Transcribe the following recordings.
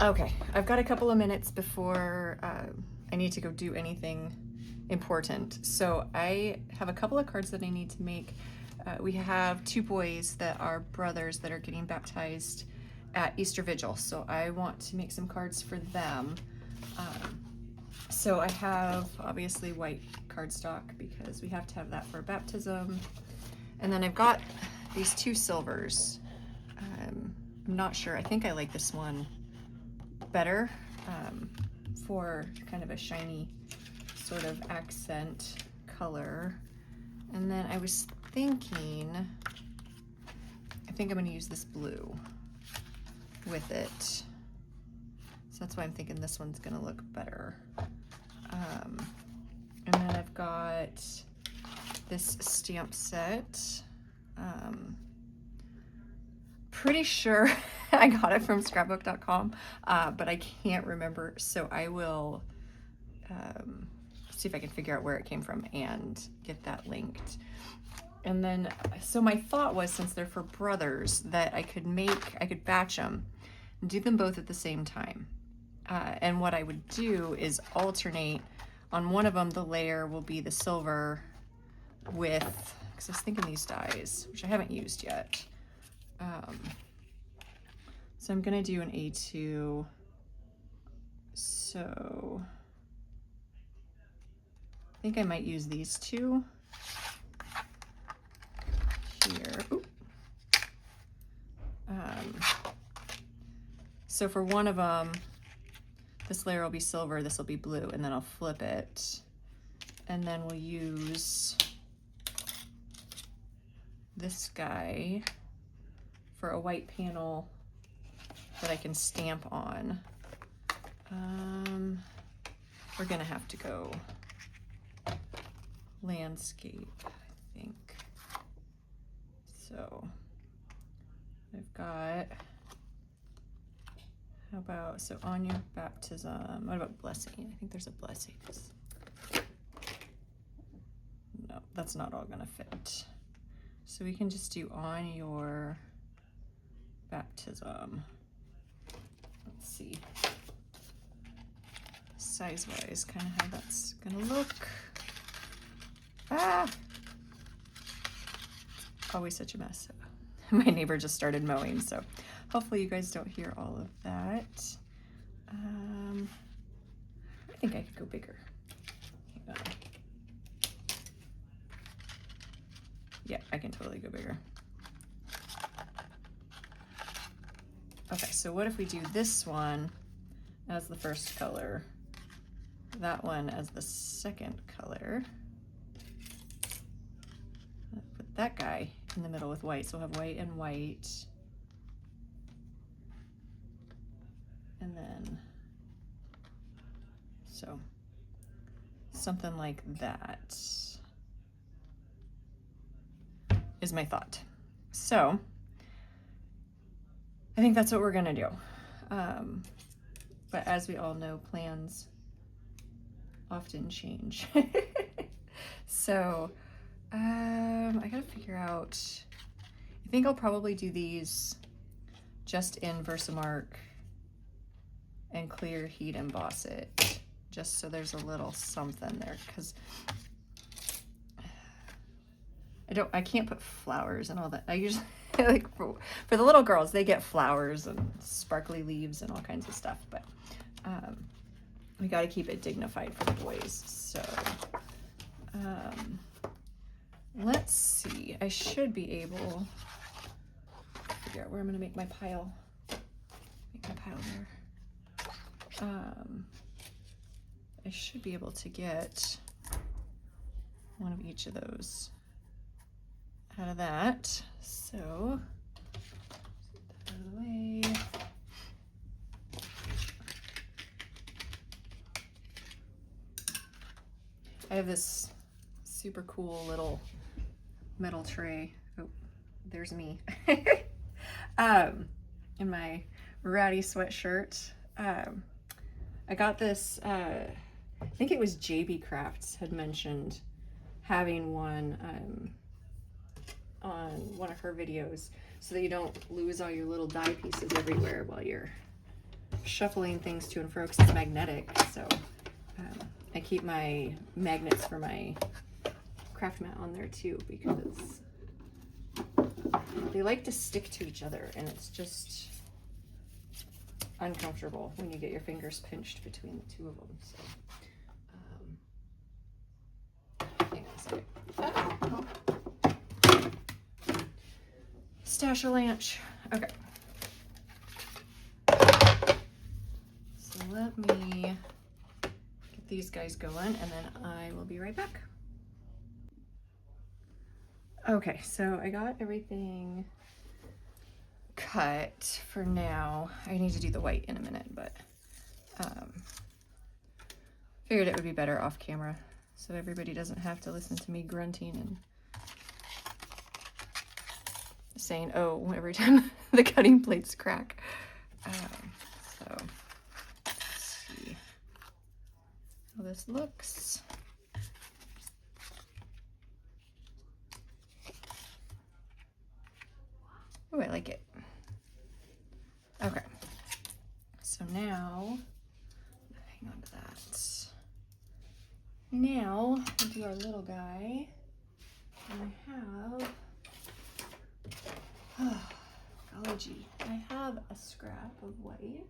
Okay, I've got a couple of minutes before I need to go do anything important. So I have a couple of cards that I need to make. We have two boys that are brothers that are getting baptized at Easter Vigil. So I want to make some cards for them. So I have obviously white cardstock because we have to have that for baptism. And then I've got these two silvers. I'm not sure. I think I like this one better for kind of a shiny sort of accent color. And then I was thinking, I think I'm going to use this blue with it. So that's why I'm thinking this one's going to look better. And then I've got this stamp set. Pretty sure I got it from scrapbook.com, but I can't remember. So I will see if I can figure out where it came from and get that linked. And then, so my thought was, since they're for brothers, that I could batch them and do them both at the same time. And what I would do is alternate. On one of them, the layer will be the silver with, because I was thinking these dies, which I haven't used yet. So I'm gonna do an A2. So I think I might use these two here. Oop. So for one of them, this layer will be silver, this will be blue, and then I'll flip it. And then we'll use this guy for a white panel that I can stamp on. We're gonna have to go landscape, I think. So I've got, how about, so on your baptism, what about blessing? I think there's a blessings. No, that's not all gonna fit. So we can just do on your baptism. Let's see, size-wise, kind of how that's gonna look. Ah! Always such a mess. My neighbor just started mowing, so hopefully you guys don't hear all of that. I think I could go bigger. Hang on. Yeah, I can totally go bigger. Okay, so what if we do this one as the first color, that one as the second color, put that guy in the middle with white, so we'll have white and white, and then, so something like that is my thought. So I think that's what we're gonna do. But as we all know, plans often change. So I gotta figure out, I think I'll probably do these just in Versamark and clear heat emboss it, just so there's a little something there, because I can't put flowers and all that. I usually, like for the little girls, they get flowers and sparkly leaves and all kinds of stuff, but we got to keep it dignified for the boys. So let's see, I should be able to figure out where I'm going to make my pile. Make my pile there. I should be able to get one of each of those out of that. So put that out of the way. I have this super cool little metal tray. Oh, there's me. In my ratty sweatshirt. I got this, I think it was JB Crafts had mentioned having one on one of her videos so that you don't lose all your little die pieces everywhere while you're shuffling things to and fro because it's magnetic. So I keep my magnets for my craft mat on there too because they like to stick to each other and it's just uncomfortable when you get your fingers pinched between the two of them. So hang on a second. Stash-a-lanch. Okay. So let me get these guys going and then I will be right back. Okay, so I got everything cut for now. I need to do the white in a minute, but figured it would be better off camera so everybody doesn't have to listen to me grunting and saying, oh, every time the cutting plates crack. So let's see how this looks. Oh, I like it. Okay, so now, hang on to that. Now, we'll do our little guy. And I have, oh, golly gee, I have a scrap of white.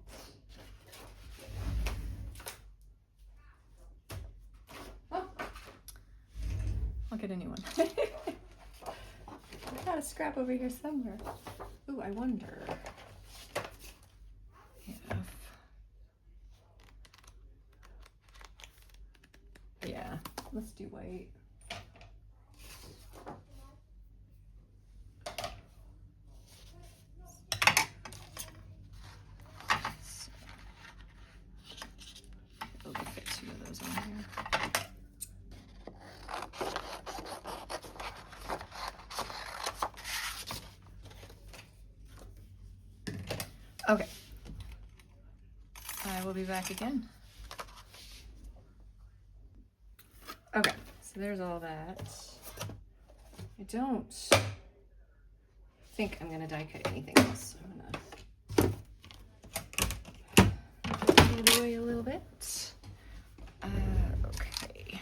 Oh, I'll get a new one. I've got a scrap over here somewhere. Ooh, I wonder if, yeah, let's do white. We'll get 2 of those on here. Okay, I will be back again. Okay, so there's all that. I don't think I'm gonna die cut anything else. I'm gonna move it away a little bit. Okay.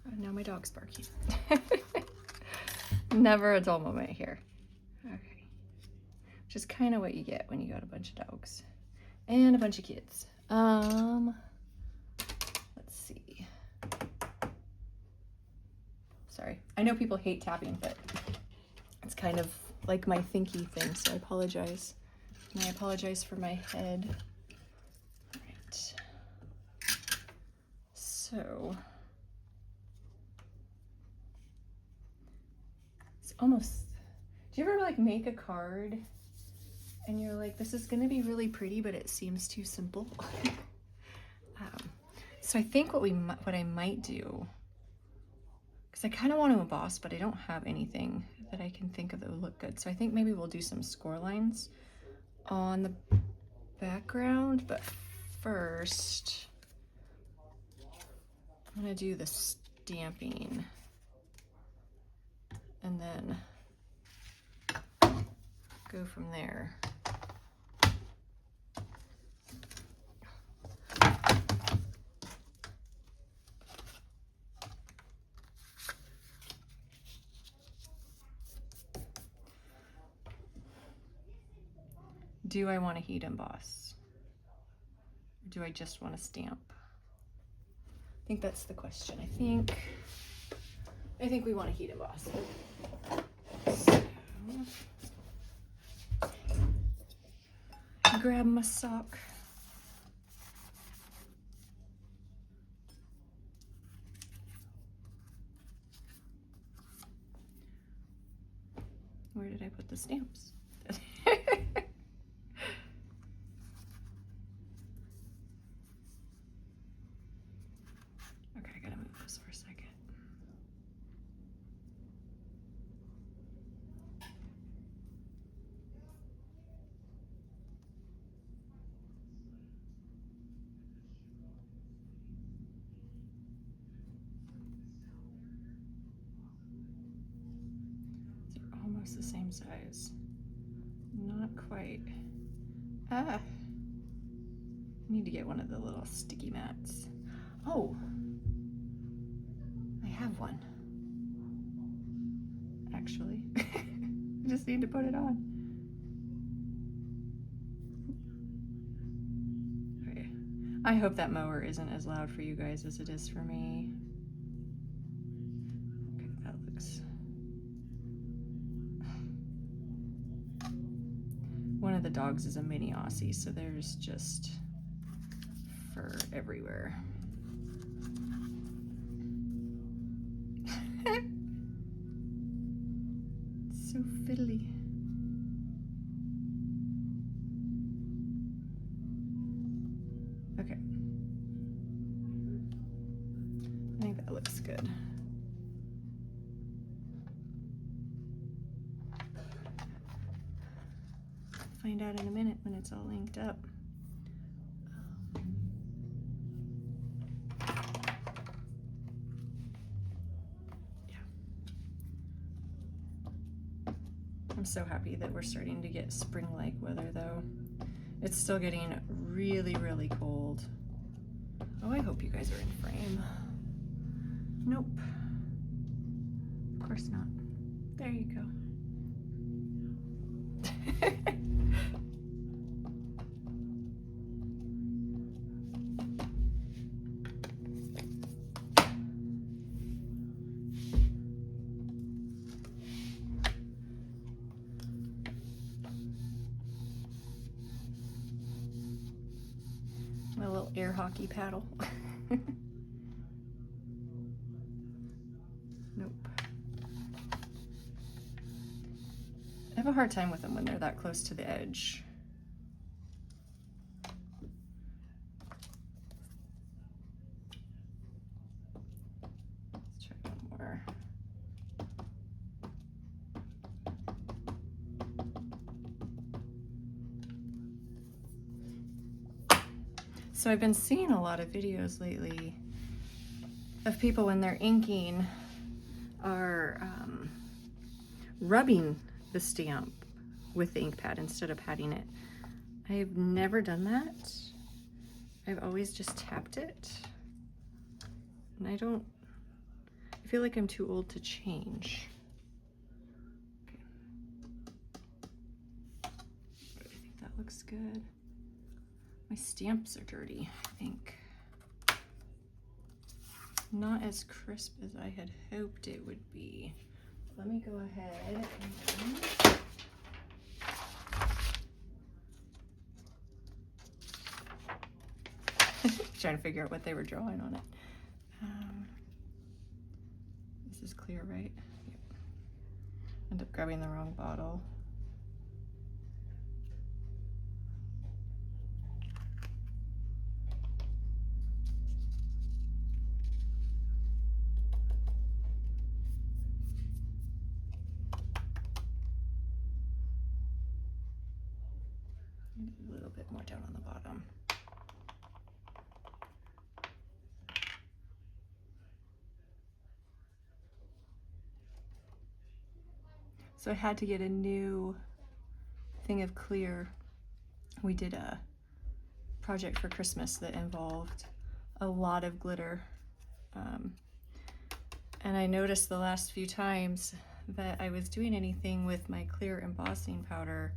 Oh, now my dog's barking. Never a dull moment here. Okay. Which is kind of what you get when you got a bunch of dogs and a bunch of kids. Let's see. Sorry. I know people hate tapping, but it's kind of like my thinky thing, so I apologize. And I apologize for my head. All right. So it's almost, do you ever like make a card and you're like, this is gonna be really pretty, but it seems too simple? So I think what I might do, because I kind of want to emboss, but I don't have anything that I can think of that would look good. So I think maybe we'll do some score lines on the background, but first I'm gonna do the stamping and then go from there. Do I want to heat emboss? Or do I just want to stamp? I think that's the question. I think we want to heat emboss. So, grab my sock. Where did I put the stamps? Okay, I gotta move this for a second. almost the same size. Not quite. Ah! I need to get one of the little sticky mats. Oh! I have one. Actually. I just need to put it on. Okay. I hope that mower isn't as loud for you guys as it is for me. Okay, that looks... One of the dogs is a mini Aussie, so there's just fur everywhere. So fiddly. Okay. I think that looks good. Find out in a minute when it's all inked up. I'm so happy that we're starting to get spring-like weather though. It's still getting really, really cold. Oh, I hope you guys are in frame. Nope. Of course not. There you go. My little air hockey paddle. Nope. I have a hard time with them when they're that close to the edge. Let's try one more. So I've been seeing a lot of videos lately of people when they're inking are rubbing the stamp with the ink pad instead of patting it. I've never done that. I've always just tapped it. And I feel like I'm too old to change. Okay. I think that looks good. My stamps are dirty, I think. Not as crisp as I had hoped it would be. Let me go ahead and... trying to figure out what they were drawing on it. This is clear, right? Yep. End up grabbing the wrong bottle. A little bit more down on the bottom. So I had to get a new thing of clear. We did a project for Christmas that involved a lot of glitter. And I noticed the last few times that I was doing anything with my clear embossing powder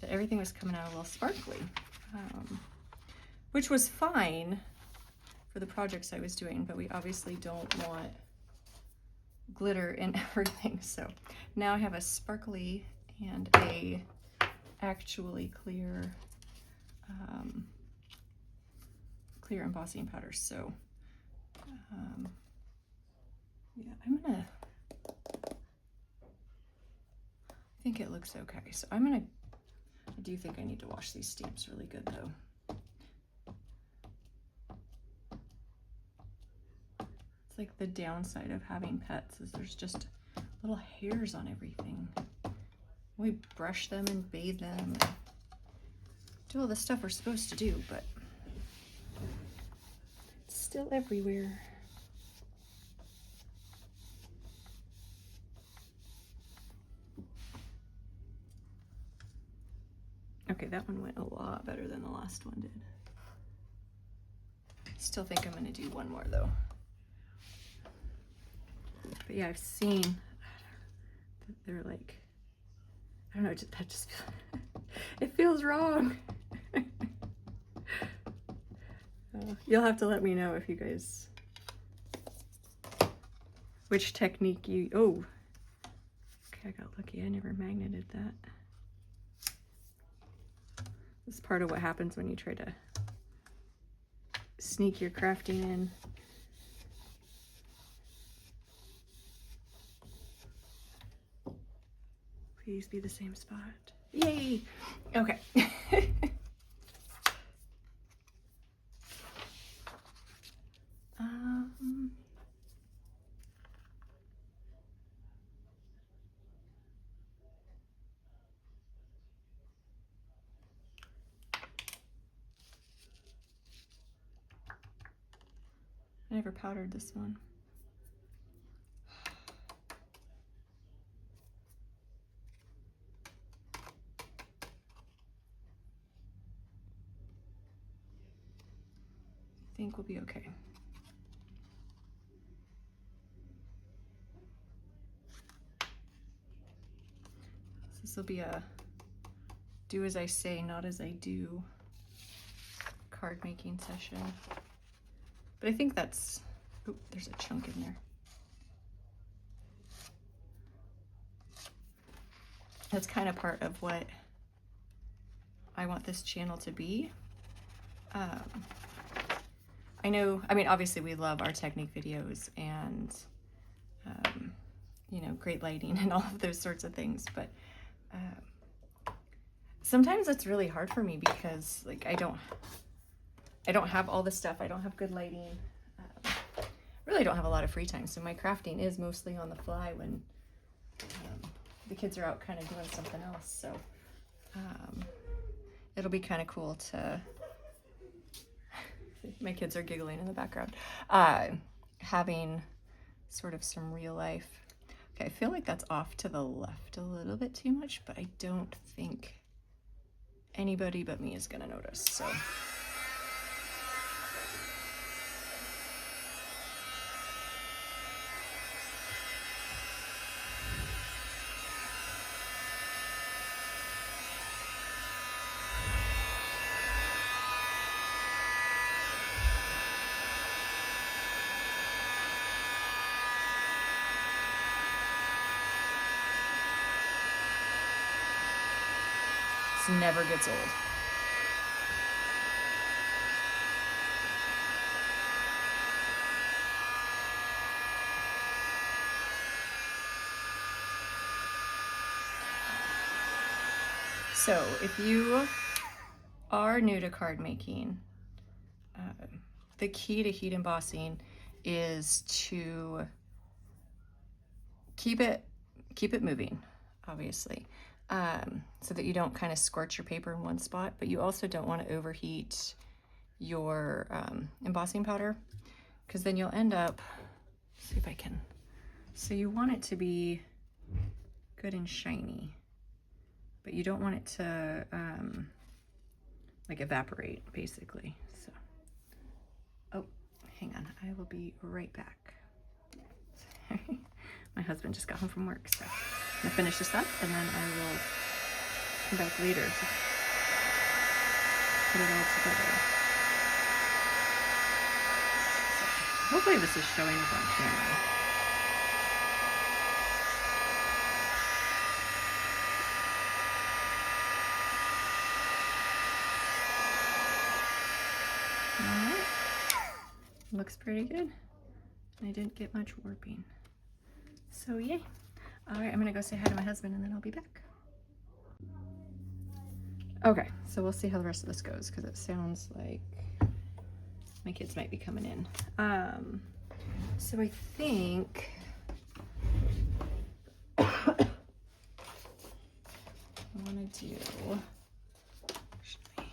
that everything was coming out a little sparkly, which was fine for the projects I was doing, but we obviously don't want glitter in everything. So now I have a sparkly and a actually clear clear embossing powder. So yeah, I think it looks okay. So I do think I need to wash these stamps really good though. It's like the downside of having pets is there's just little hairs on everything. We brush them and bathe them and do all the stuff we're supposed to do, but it's still everywhere. Okay, that one went a lot better than the last one did. Still think I'm gonna do one more though. But yeah, I've seen that they're like, I don't know, that just it feels wrong. You'll have to let me know if you guys, which technique you, oh, okay, I got lucky, I never magneted that. This is part of what happens when you try to sneak your crafting in. Please be the same spot. Yay! Okay. I never powdered this one. I think we'll be okay. This will be a do as I say, not as I do card making session. But I think that's, oh, there's a chunk in there. That's kind of part of what I want this channel to be. I know, I mean, obviously we love our technique videos and, you know, great lighting and all of those sorts of things, but sometimes it's really hard for me because like I don't have all the stuff. I don't have good lighting. Really don't have a lot of free time. So my crafting is mostly on the fly when the kids are out kind of doing something else. So it'll be kind of cool to, my kids are giggling in the background, having sort of some real life. Okay, I feel like that's off to the left a little bit too much, but I don't think anybody but me is gonna notice, so. This never gets old. So if you are new to card making, the key to heat embossing is to keep it moving, obviously, so that you don't kind of scorch your paper in one spot, but you also don't want to overheat your embossing powder, because then you'll end up, see if I can, so you want it to be good and shiny, but you don't want it to like evaporate, basically. So, oh, hang on, I will be right back. Sorry. My husband just got home from work, so I'm gonna finish this up and then I will come back later to put it all together. So, hopefully this is showing up on camera. All right, looks pretty good. I didn't get much warping. So yay. All right, I'm gonna go say hi to my husband and then I'll be back. Okay, so we'll see how the rest of this goes because it sounds like my kids might be coming in. So I think I wanna do, I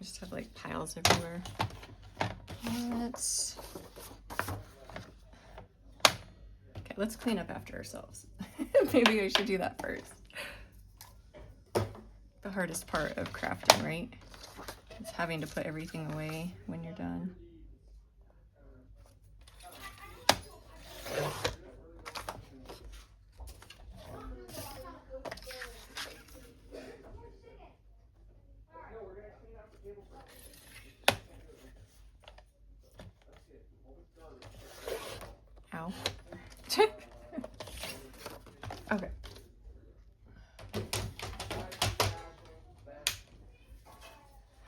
just have like piles everywhere. let's clean up after ourselves. Maybe I should do that first. The hardest part of crafting, right? It's having to put everything away when you're done. Ow. Okay. I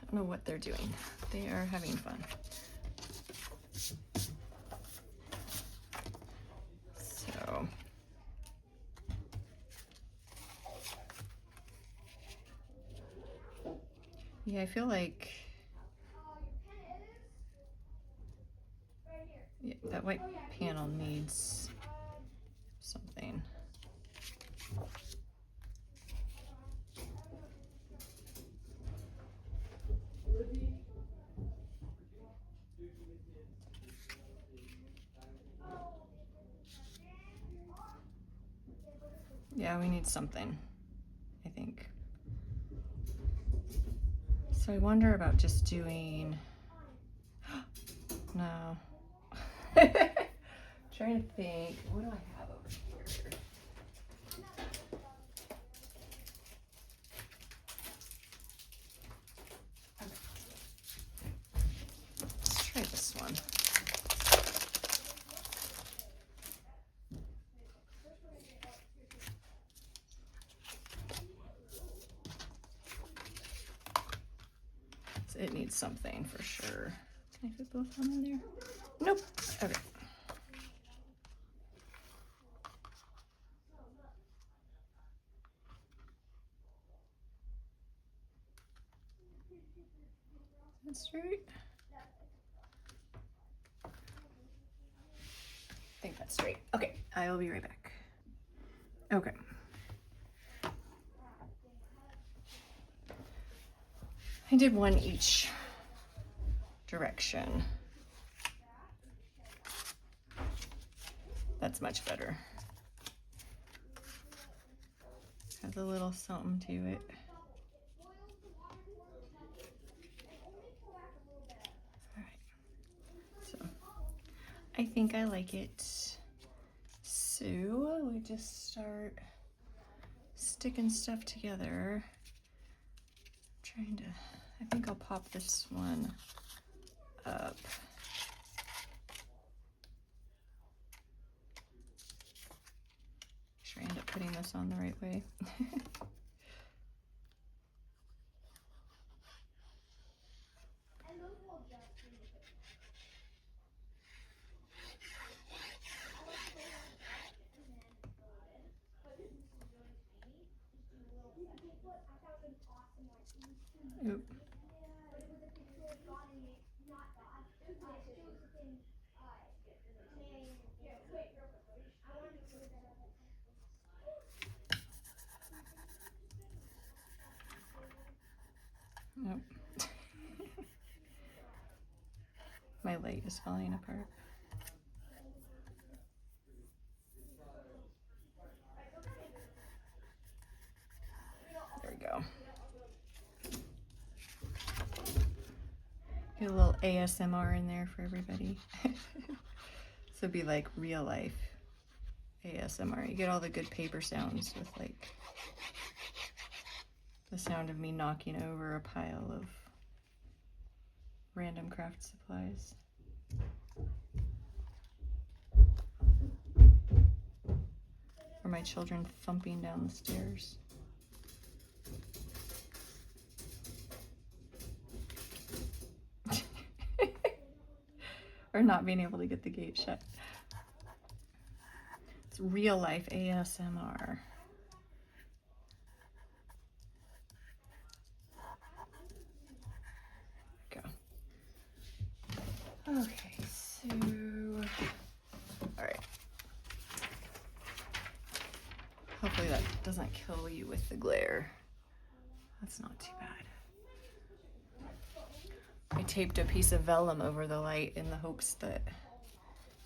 don't know what they're doing. They are having fun. So yeah, I feel like that white panel needs something. Yeah, we need something, I think. So I wonder about just doing, no. Trying to think, what do I have over here? Let's try this one. So it needs something for sure. Can I fit both of them in there? Nope. Okay. That's straight. I think that's straight. Okay, I will be right back. Okay. I did one each direction. That's much better. Has a little something to it. So I think I like it. So we just start sticking stuff together. I think I'll pop this one up. Make sure I end up putting this on the right way. Oop. Nope. My light is falling apart. There we go. Get a little ASMR in there for everybody. So it'd be like real life ASMR. You get all the good paper sounds with like the sound of me knocking over a pile of random craft supplies. Or my children thumping down the stairs. Or not being able to get the gate shut. It's real life ASMR. Go. Okay, so, all right. Hopefully that doesn't kill you with the glare. That's not too bad. I taped a piece of vellum over the light in the hopes that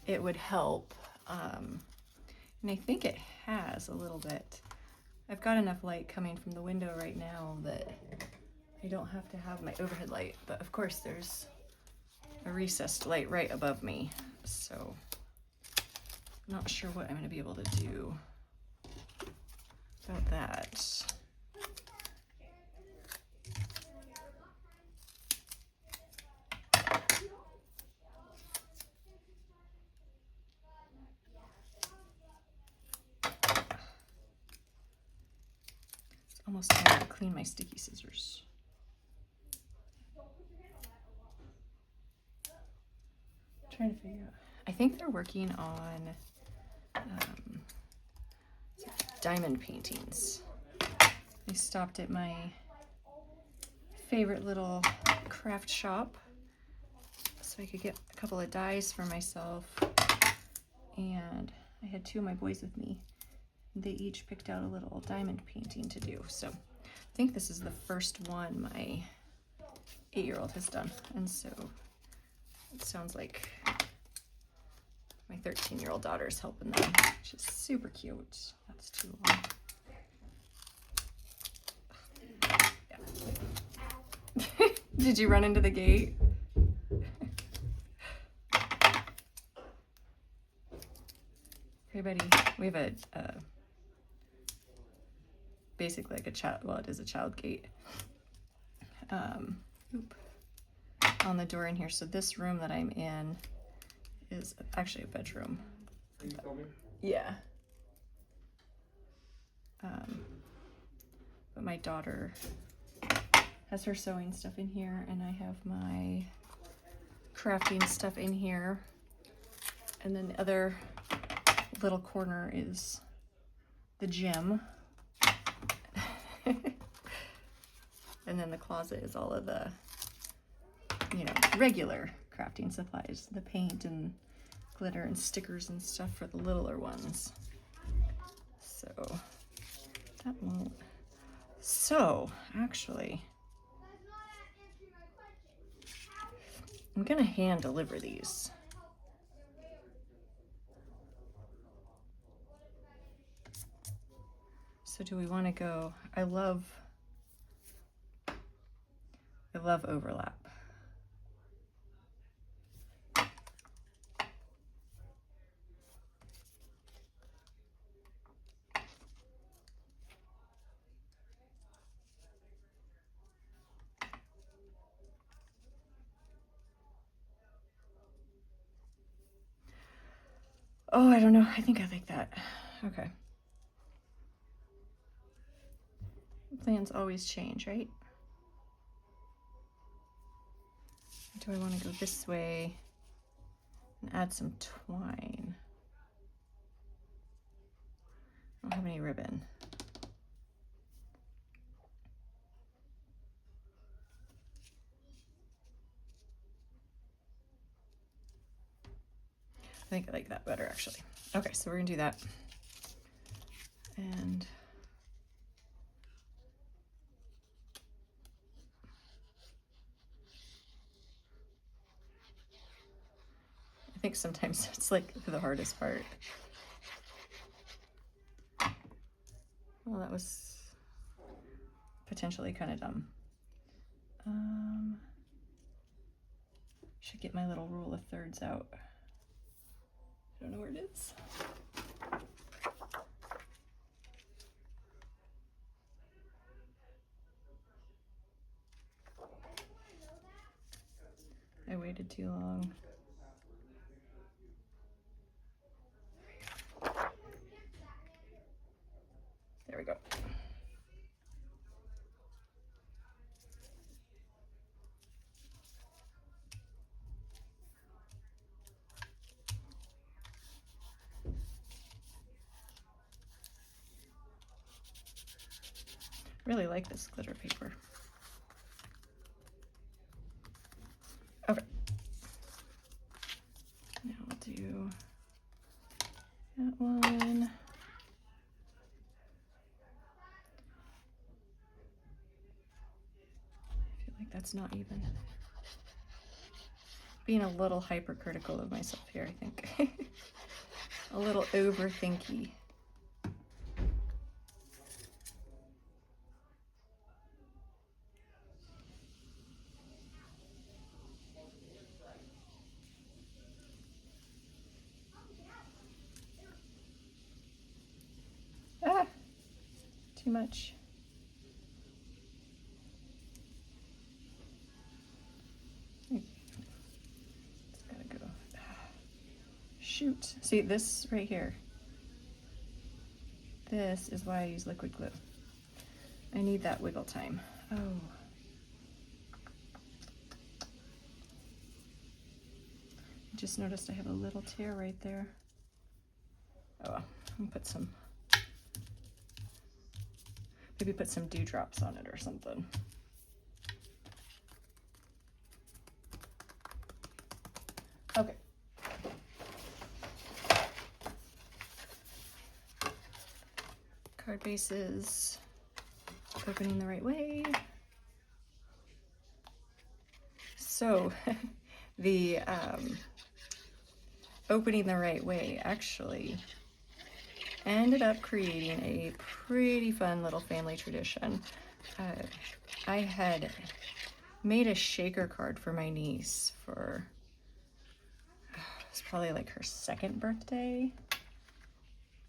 it would help. And I think it has a little bit. I've got enough light coming from the window right now that I don't have to have my overhead light, but of course there's a recessed light right above me, so I'm not sure what I'm going to be able to do about that. It's almost time to clean my sticky scissors. Trying to figure out. I think they're working on diamond paintings. I stopped at my favorite little craft shop so I could get a couple of dies for myself, and I had two of my boys with me. They each picked out a little diamond painting to do. So I think this is the first one my 8-year-old has done, and so it sounds like my 13-year-old daughter is helping them, which is super cute. That's too long. Yeah. Did you run into the gate? Everybody, we have a basically like a child, well, it is a child gate on the door in here. So this room that I'm in is actually a bedroom. Are you filming? Yeah. But my daughter has her sewing stuff in here, and I have my crafting stuff in here. And then the other little corner is the gym. And then the closet is all of the, you know, regular crafting supplies, the paint and glitter and stickers and stuff for the littler ones. So that won't. So actually, I'm gonna hand deliver these. So do we want to go? I love overlap. Oh, I don't know. I think I like that. Okay. Plans always change, right? Do I want to go this way and add some twine? I don't have any ribbon. I think I like that better, actually. Okay, so we're gonna do that. And I think sometimes it's like the hardest part. Well, that was potentially kind of dumb. Should get my little rule of thirds out. I don't know where it is. I waited too long. There we go. Really like this glitter paper. Okay. Now we'll do that one. I feel like that's not even. Being a little hypercritical of myself here, I think. a little overthinky. Ah, too much. It's gotta go. Shoot. See this right here? This is why I use liquid glue. I need that wiggle time. Oh. I just noticed I have a little tear right there. Oh well, I'm gonna put some, maybe put some dewdrops on it or something. Okay. Card bases, opening the right way. So the opening the right way actually ended up creating a pretty fun little family tradition. I had made a shaker card for my niece for, it's probably like her 2nd birthday,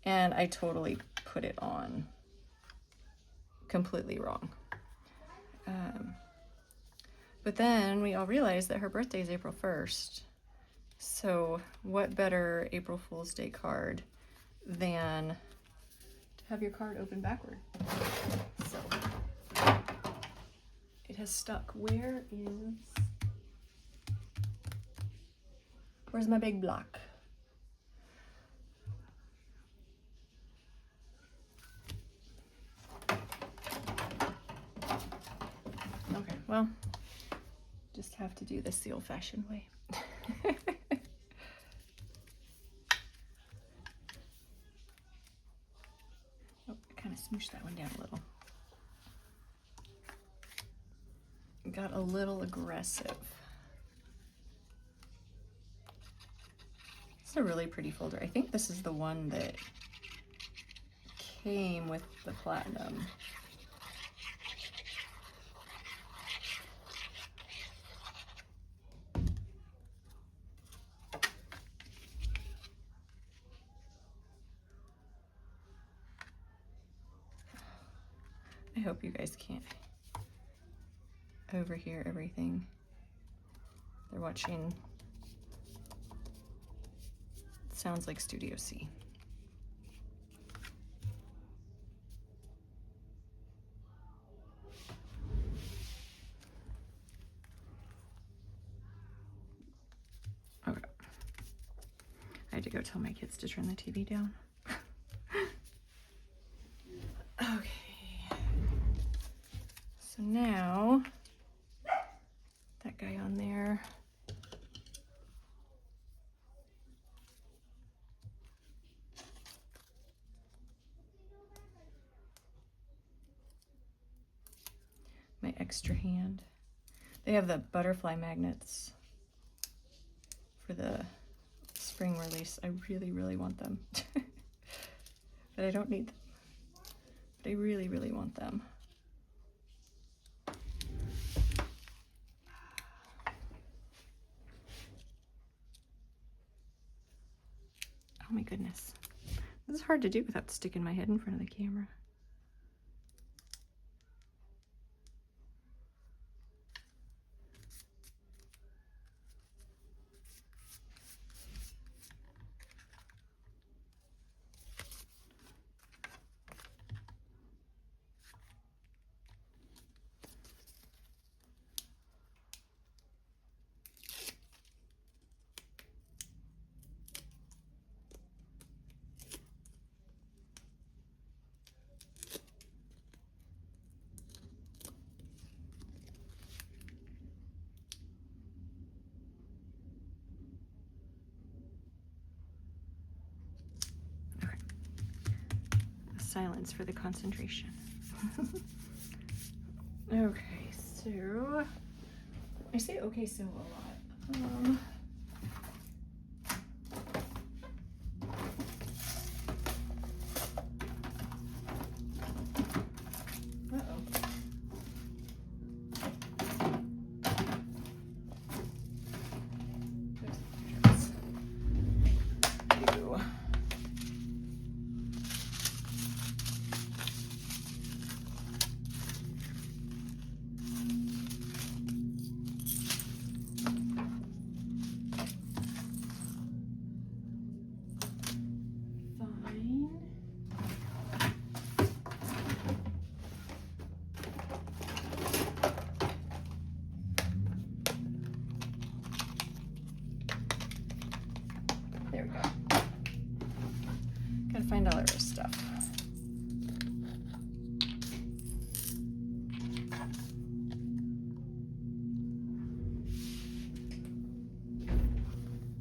and I totally put it on completely wrong. But then we all realized that her birthday is April 1st. So what better April Fool's Day card than to have your card open backward? So it has stuck. Where's my big block? Okay, well, just have to do this the old-fashioned way. Oh, I kind of smooshed that one down a little. Got a little aggressive. It's a really pretty folder. I think this is the one that came with the platinum. I hope you guys can't overhear everything. They're watching, it sounds like Studio C. Okay. I had to go tell my kids to turn the TV down. Okay. So now, that guy on there. My extra hand. They have the butterfly magnets for the spring release. I really, really want them. But I don't need them. But I really, really want them. Oh my goodness. This is hard to do without sticking my head in front of the camera. Silence for the concentration. Okay, so I say okay so a lot. $5 stuff.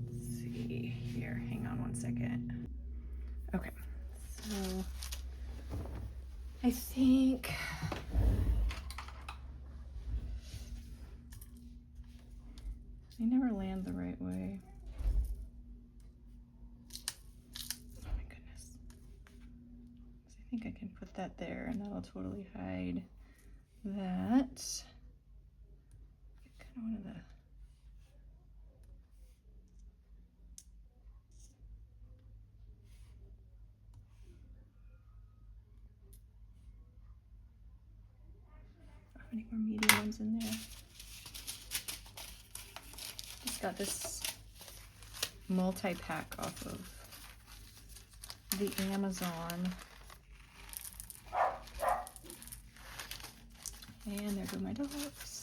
Let's see here, hang on one second. Okay, so I think they never land the right way. Oh my goodness. I think I can put that there and that'll totally hide that. Kind of one of the how many more medium ones in there? Just got this multi-pack off of the Amazon. And there go my dogs.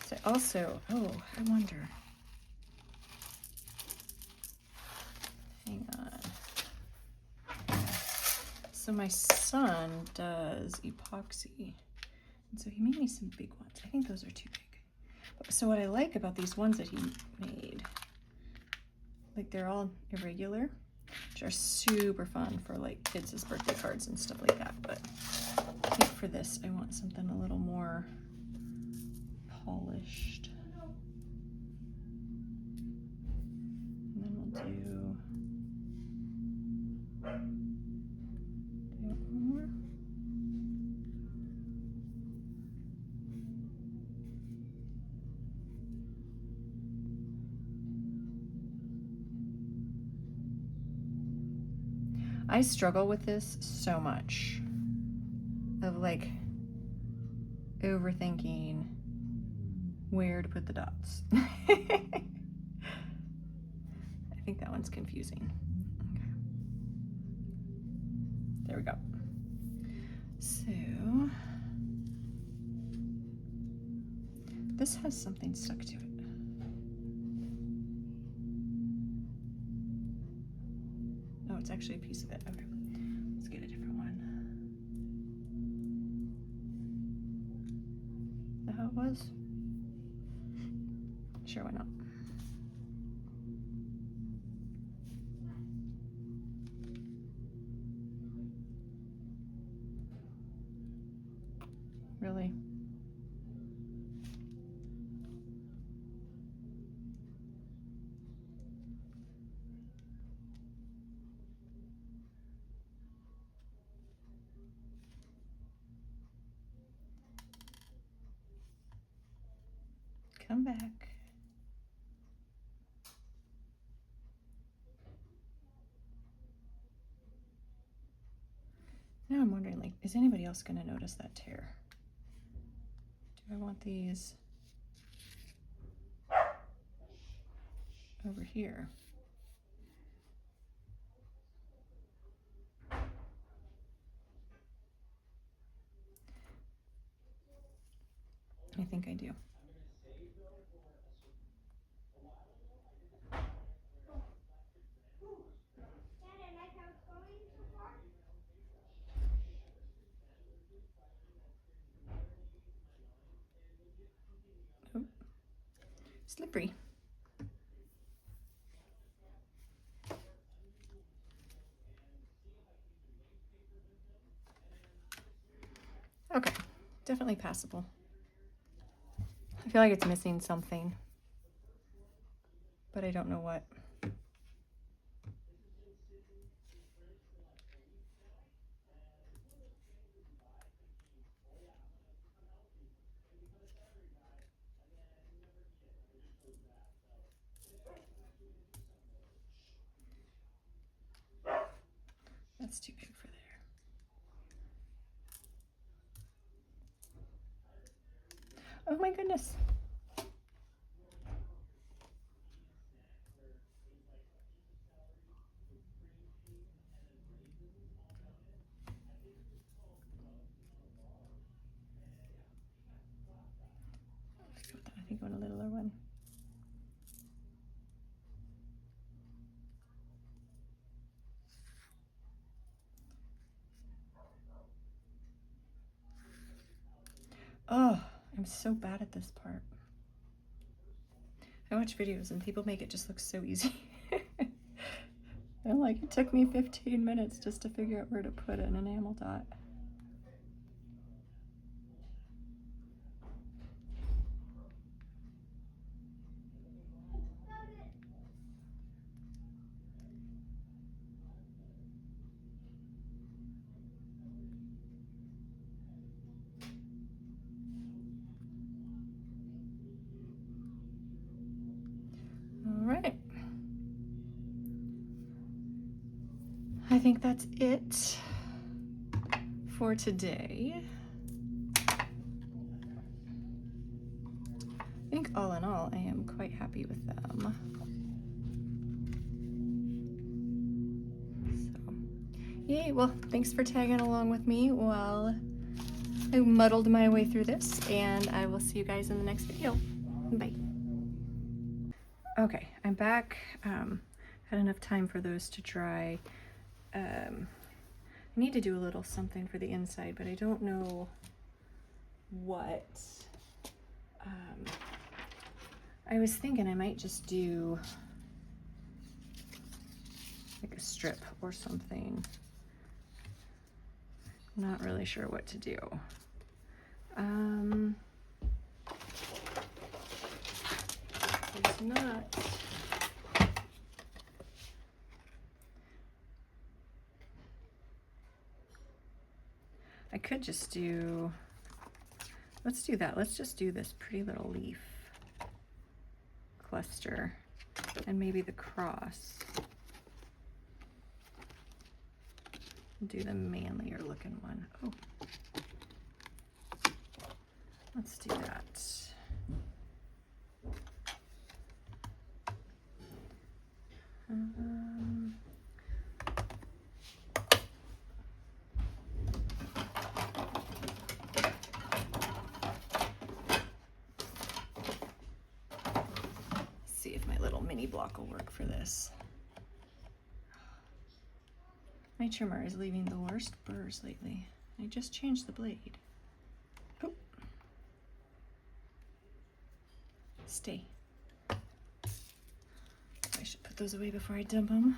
So also, oh, I wonder. Hang on. So my son does epoxy. And so he made me some big ones. I think those are too big. So what I like about these ones that he made, like they're all irregular, which are super fun for like kids' birthday cards and stuff like that. But I think for this, I want something a little more polished. And then we'll do one more. I struggle with this so much, of like overthinking where to put the dots. I think that one's confusing. Okay. There we go. So this has something stuck to it. Oh, it's actually a piece of it. Okay, let's get a different one. Is that how it was? Sure, why not? Really? Come back. Now I'm wondering, like, is anybody else going to notice that tear? Do I want these over here? I think I do. Oh, slippery. Okay, definitely passable. I feel like it's missing something, but I don't know what. That's too big for there. Oh my goodness. I think I want a littler one. Oh, I'm so bad at this part. I watch videos and people make it just look so easy. And like, it took me 15 minutes just to figure out where to put an enamel dot. All right. I think that's it for today. I think all in all, I am quite happy with them. So, yay, well, thanks for tagging along with me while I muddled my way through this, and I will see you guys in the next video. Bye. Okay, I'm back. Had enough time for those to dry. I need to do a little something for the inside, but I don't know what. I was thinking I might just do like a strip or something. Not really sure what to do. It's not. I could just do, let's do that. Let's just do this pretty little leaf cluster and maybe the cross. Do the manlier looking one. Oh, let's do that. See if my little mini block will work for this. My trimmer is leaving the worst burrs lately. I just changed the blade. Oh. Stay. I should put those away before I dump them.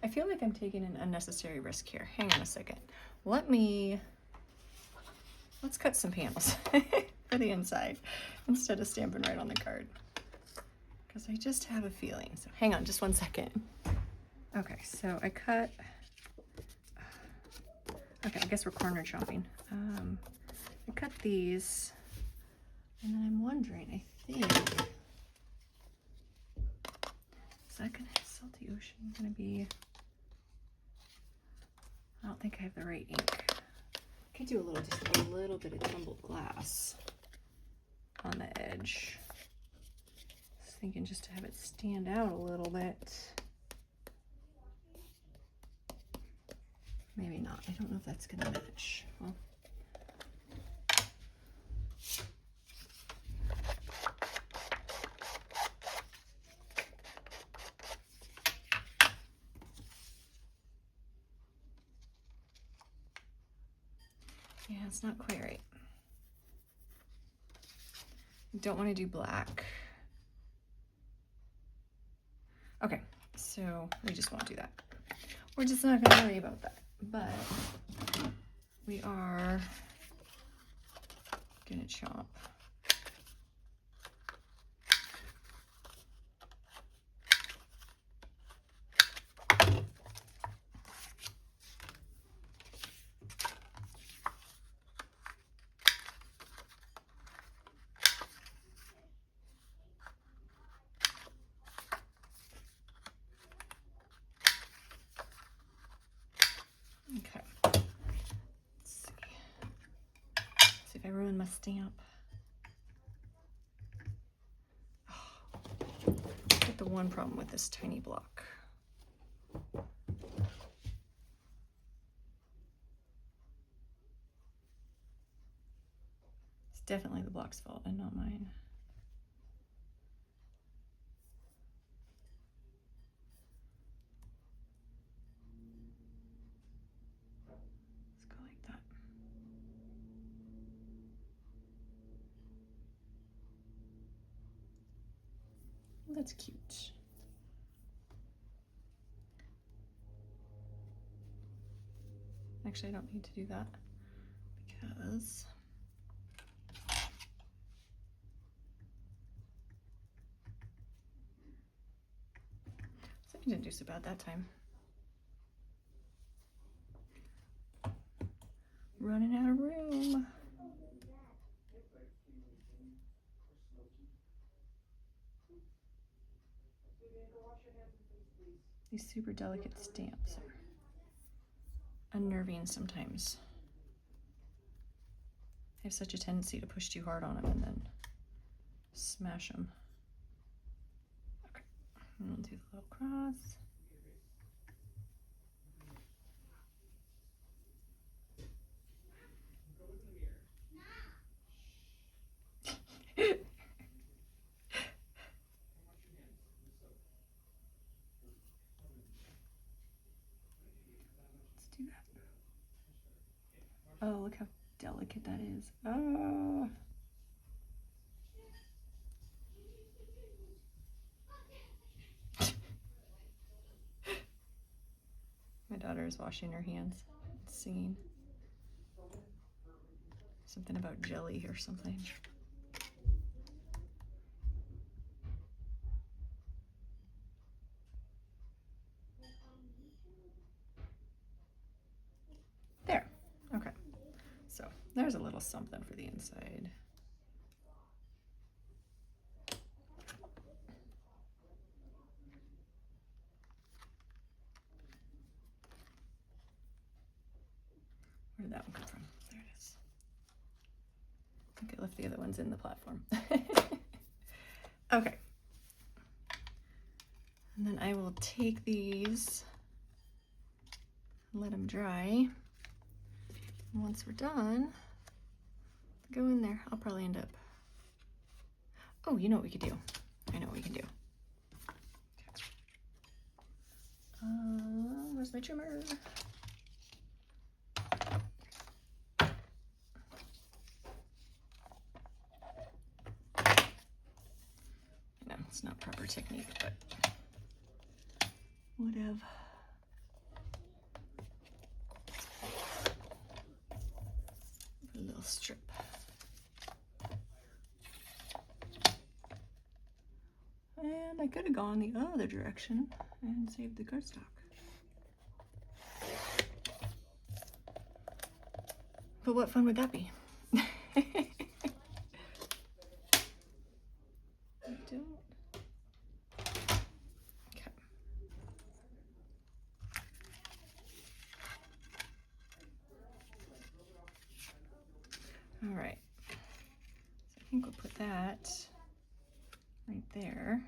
I feel like I'm taking an unnecessary risk here. Hang on a second. Let's cut some panels for the inside instead of stamping right on the card. Because I just have a feeling. So hang on just one second. Okay, so I cut, okay, I guess we're corner chopping. I cut these, and then I'm wondering, I think, is that gonna have Salty Ocean gonna be, I don't think I have the right ink. I could do just a little bit of tumbled glass on the edge. I was thinking just to have it stand out a little bit. Maybe not. I don't know if that's gonna match. Well, yeah, it's not quite right. I don't want to do black. Okay, so we just won't do that. We're just not going to worry about that. But we are going to chop. Okay. Let's see. See if I ruin my stamp. Oh, got the one problem with this tiny block. It's definitely the block's fault and not mine. that's cute. Actually, I don't need to do that because so I didn't do so bad that time. Running out of room. These super delicate stamps are unnerving sometimes. I have such a tendency to push too hard on them and then smash them. Okay, and we'll do the little cross. Let's do that. Oh, look how delicate that is. Oh. My daughter is washing her hands, singing something about jelly or something. There. Okay. So there's a little something for the inside. Where did that one come from? There it is. I think I left the other ones in the platform. Okay. And then I will take these and let them dry. And once we're done, go in there. I'll probably end up. Oh, you know what we could do? I know what we can do. Where's my trimmer? No, it's not proper technique, but would have. A little strip. And I could have gone the other direction and saved the cardstock. But what fun would that be? I don't. Okay. All right. So I think we'll put that right there.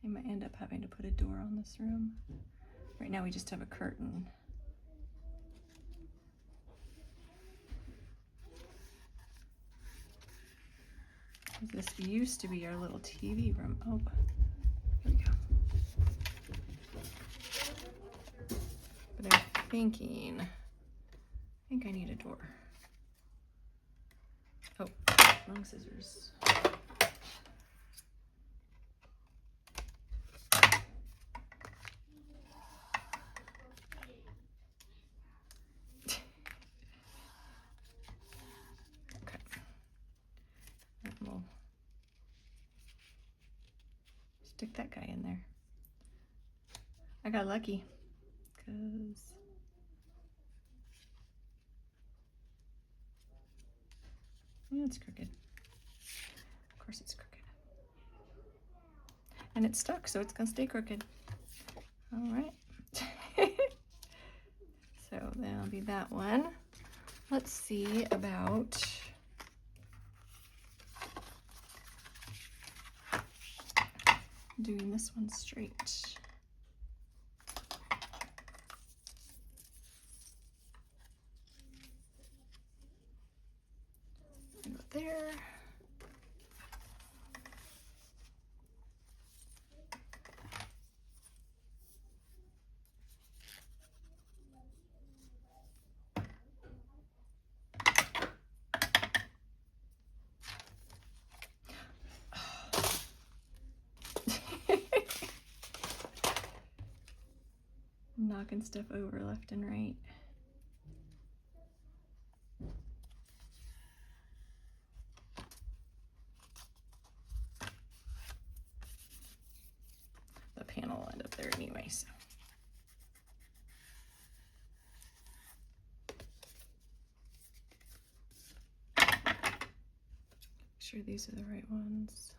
I might end up having to put a door on this room. Right now we just have a curtain. This used to be our little TV room. Oh, here we go. But I'm thinking, I think I need a door. Oh, wrong scissors. We'll stick that guy in there. I got lucky because it's crooked. Of course it's crooked. And it's stuck, so it's gonna stay crooked. All right. So that'll be that one. Let's see about doing this one straight. Go there. knocking stuff over left and right. The panel will end up there anyway, so. Make sure these are the right ones.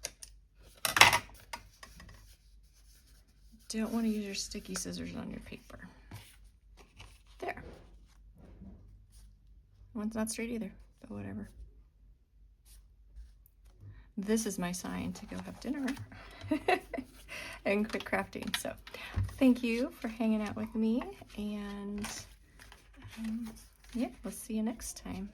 Don't want to use your sticky scissors on your paper. There. One's not straight either, but whatever. This is my sign to go have dinner and quit crafting. So thank you for hanging out with me, and yeah, we'll see you next time.